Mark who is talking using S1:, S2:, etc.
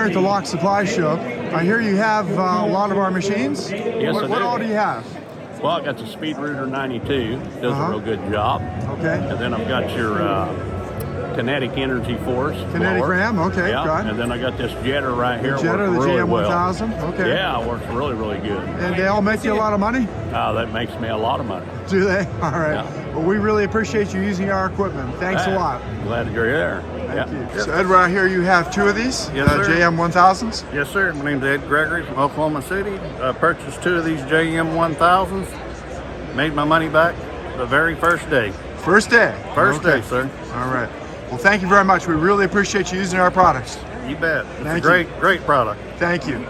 S1: at the Locke Supply Show. I hear you have a lot of our machines.
S2: Yes, I do.
S1: What all do you have?
S2: Well, I got the Speed Rooter 92, does a real good job.
S1: Okay.
S2: And then I've got your Kinetic Energy Force.
S1: Kinetic
S2: blower.
S1: Ram, okay,
S2: Yeah.
S1: got it.
S2: And then I got this Jetter right here.
S1: Jetter,
S2: works
S1: the
S2: really well.
S1: GM1000, okay.
S2: Yeah, it works really, really good.
S1: And they all make you a lot of money?
S2: That makes me a lot of money.
S1: Do they? All right.
S2: Yeah.
S1: Well, we really appreciate you using our equipment. Thanks a lot.
S2: Glad you're there.
S1: Thank you. So Ed, right here you have two of these,
S3: Yes, sir.
S1: JM1000s.
S3: Yes, sir. My name's Ed Gregory from Oklahoma City. I purchased two of these JM1000s. Made my money back the very first day.
S1: First day?
S3: First
S1: Okay.
S3: day, sir.
S1: All right. Well, thank you very much. We really appreciate you using our products.
S3: You bet. It's
S1: Thank
S3: a
S1: you.
S3: great product.
S1: Thank you.